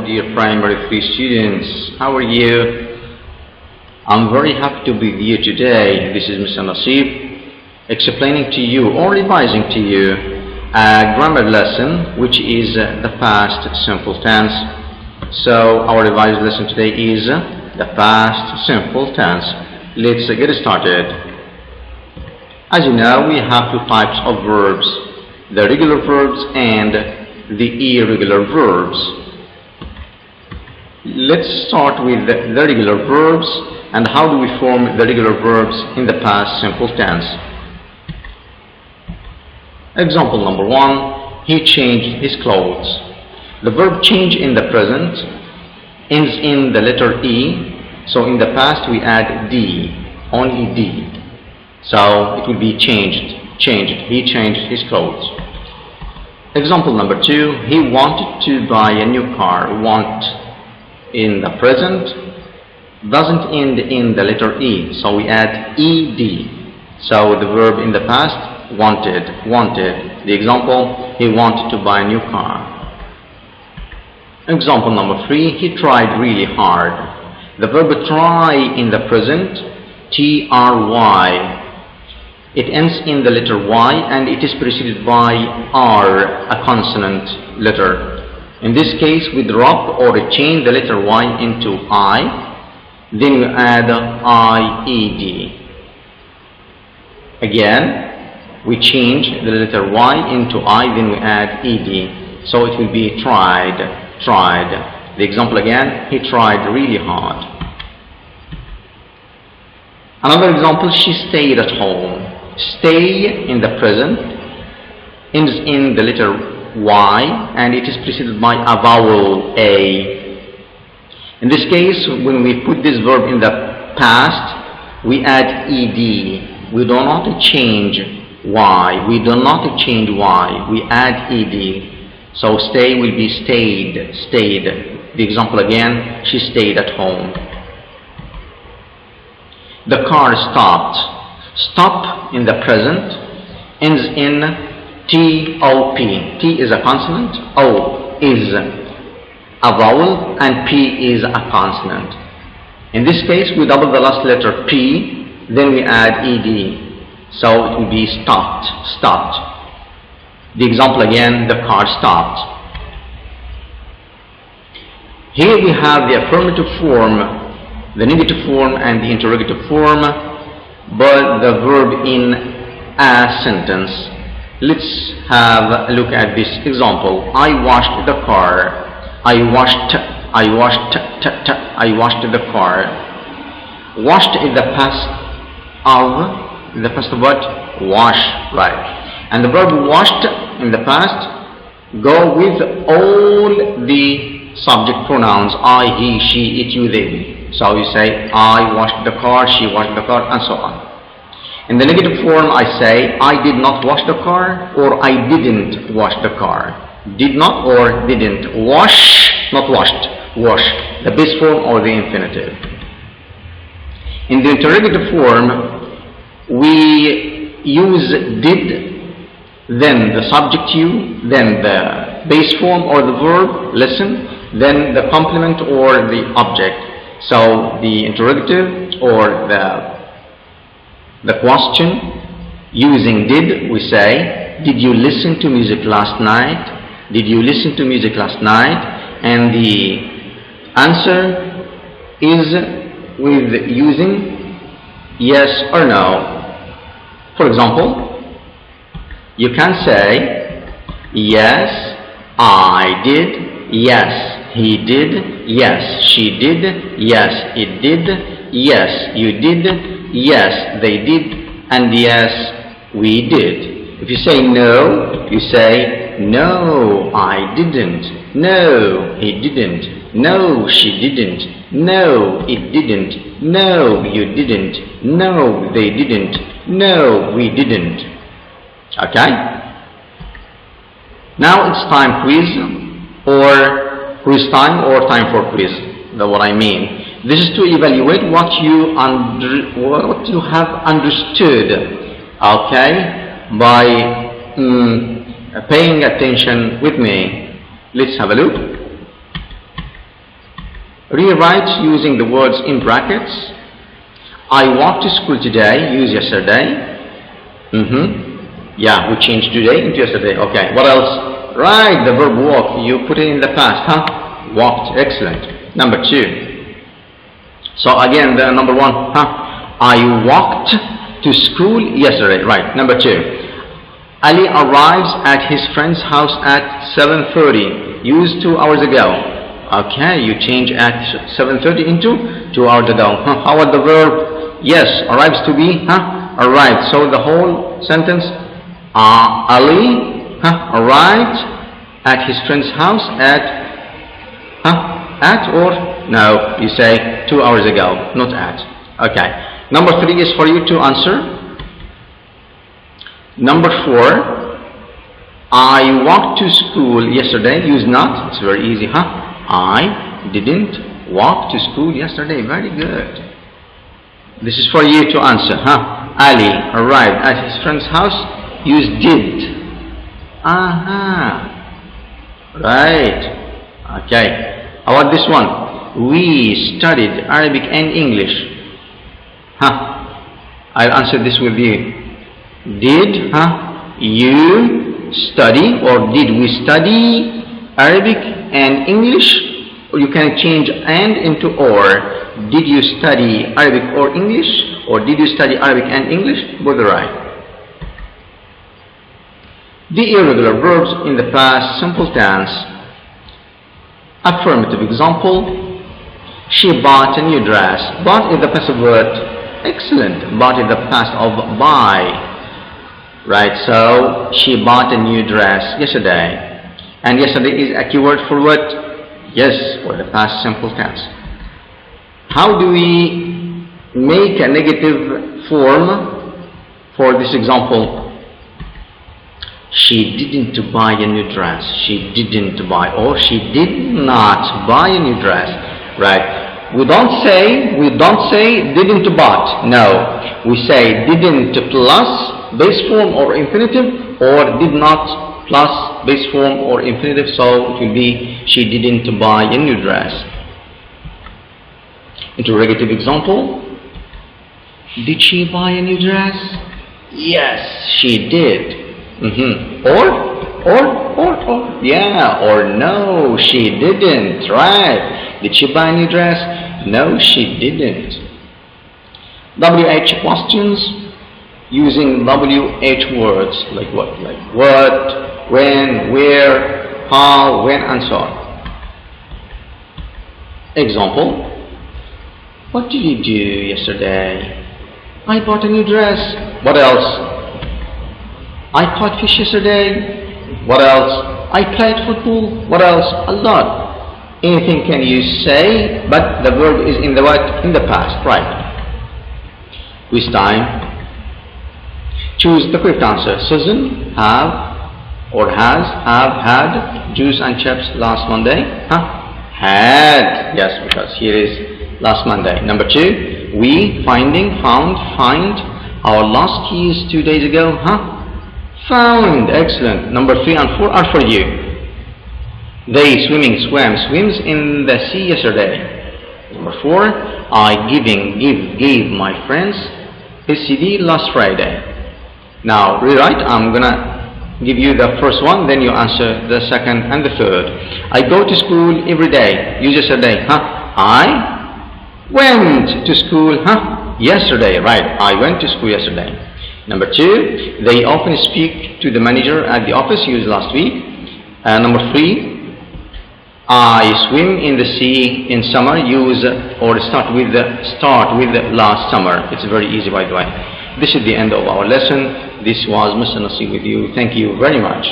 dear primary 3 students. How are you? I'm very happy to be with you today. This is Mr. Nasib explaining to you or revising to you a grammar lesson which is the past simple tense. So our revised lesson today is the past simple tense. Let's get started. As you know, we have two types of verbs, the regular verbs and the irregular verbs. Let's start with the regular verbs and how do we form the regular verbs in the past simple tense. Example number 1, he changed his clothes. The verb change in the present ends in the letter E, so in the past we add D, only D. So it will be changed. He changed his clothes. Example number 2, he wanted to buy a new car. Want in the present doesn't end in the letter E, so we add ED. So the verb in the past, wanted. The example, he wanted to buy a new car. Example number 3, he tried really hard. The verb try in the present, T-R-Y. It ends in the letter Y and it is preceded by R, a consonant letter. In this case, we drop or change the letter Y into I, then we add I-E-D. Again, we change the letter Y into I, then we add E-D. So it will be tried. The example again, he tried really hard. Another example, she stayed at home. Stay in the present ends in the letter Y and it is preceded by a vowel A. In this case, when we put this verb in the past, we add ED. We do not change Y. We add ED. So stay will be stayed. The example again, she stayed at home. The car stopped. Stop in the present ends in T-O-P. T is a consonant, O is a vowel, and P is a consonant. In this case, we double the last letter P, then we add ED. So it will be stopped. The example again, the car stopped. Here we have the affirmative form, the negative form, and the interrogative form, but the verb in a sentence. Let's have a look at this example. I washed the car. I washed the car. Washed is the past of what? Wash, right? And the verb washed in the past go with all the subject pronouns I, he, she, it, you, they. So you say, I washed the car, she washed the car, and so on. In the negative form, I say, I did not wash the car, or I didn't wash the car. Did not or didn't. Wash, not washed. Wash, the base form or the infinitive. In the interrogative form, we use did, then the subject you, then the base form or the verb, listen, then the complement or the object. So the interrogative or the question using did, we say, did you listen to music last night? Did you listen to music last night? And the answer is with using yes or no. For example, you can say, yes, I did, yes, he did, yes, she did, yes, it did, yes, you did, yes, they did, and yes, we did. If you say no, you say, no, I didn't, no, he didn't, no, she didn't, no, it didn't, no, you didn't, no, they didn't, no, we didn't. Okay? Now it's time quiz or quiz time or time for quiz. That's what I mean. This is to evaluate what you have understood, okay, by paying attention with me. Let's have a look. Rewrite using the words in brackets. I walked to school today, use yesterday. Yeah, we changed today into yesterday. Okay, what else? Right, the verb walk, you put it in the past, huh? Walked, excellent. Number 2. So again, the number 1, huh? I walked to school yesterday. Right, number 2. Ali arrives at his friend's house at 7:30. Used 2 hours ago. Okay, you change at 7:30 into 2 hours ago. Huh? How about the verb? Yes, arrives to be, huh? Arrived. So the whole sentence, Ali arrived at his friend's house at, at or no, you say 2 hours ago, not at. Okay. Number 3 is for you to answer. Number 4, I walked to school yesterday. Use not. It's very easy, huh? I didn't walk to school yesterday. Very good. This is for you to answer, huh? Ali arrived at his friend's house. Use did. Right. Okay. How about this one? We studied Arabic and English. I'll answer this with you. Did you study, or did we study Arabic and English? Or you can change and into or. Did you study Arabic or English? Or did you study Arabic and English? Both are right. The irregular verbs in the past simple tense. Affirmative example. She bought a new dress. Bought is the passive word. Excellent. Bought is the past of buy. Right, so she bought a new dress yesterday. And yesterday is a keyword for what? Yes, for the past simple tense. How do we make a negative form for this example? She didn't buy a new dress. She didn't buy, or she did not buy a new dress. Right? We don't say didn't bought. No. We say didn't plus base form or infinitive, or did not plus base form or infinitive, so it will be she didn't buy a new dress. Interrogative example. Did she buy a new dress? Yes, she did. Or yeah, or no, she didn't. Right? Did she buy a new dress? No, she didn't. WH questions using WH words like what? Like what, when, where, how, when, and so on. Example. What did you do yesterday? I bought a new dress. What else? I caught fish yesterday. What else? I played football. What else? A lot. Anything can you say, but the verb is in the what? In the past, right? Quiz time. Choose the correct answer. Susan, have, or has, have, had, juice and chips last Monday. Had. Yes, because here is last Monday. Number 2, we, finding, found, find. Our lost keys 2 days ago. Found. Excellent. Number 3 and 4 are for you. They, swimming, swam, swims in the sea yesterday. Number 4, I, gave my friends his CD last Friday. Now, rewrite. I'm gonna give you the first one, then you answer the second and the third. I go to school every day. Use yesterday. I went to school. Yesterday. Right. I went to school yesterday. Number 2, they often speak to the manager at the office. Use last week. Number 3, I swim in the sea in summer. Use or start with last summer. It's very easy, by the way. This is the end of our lesson. This was Mr. Nasir with you. Thank you very much.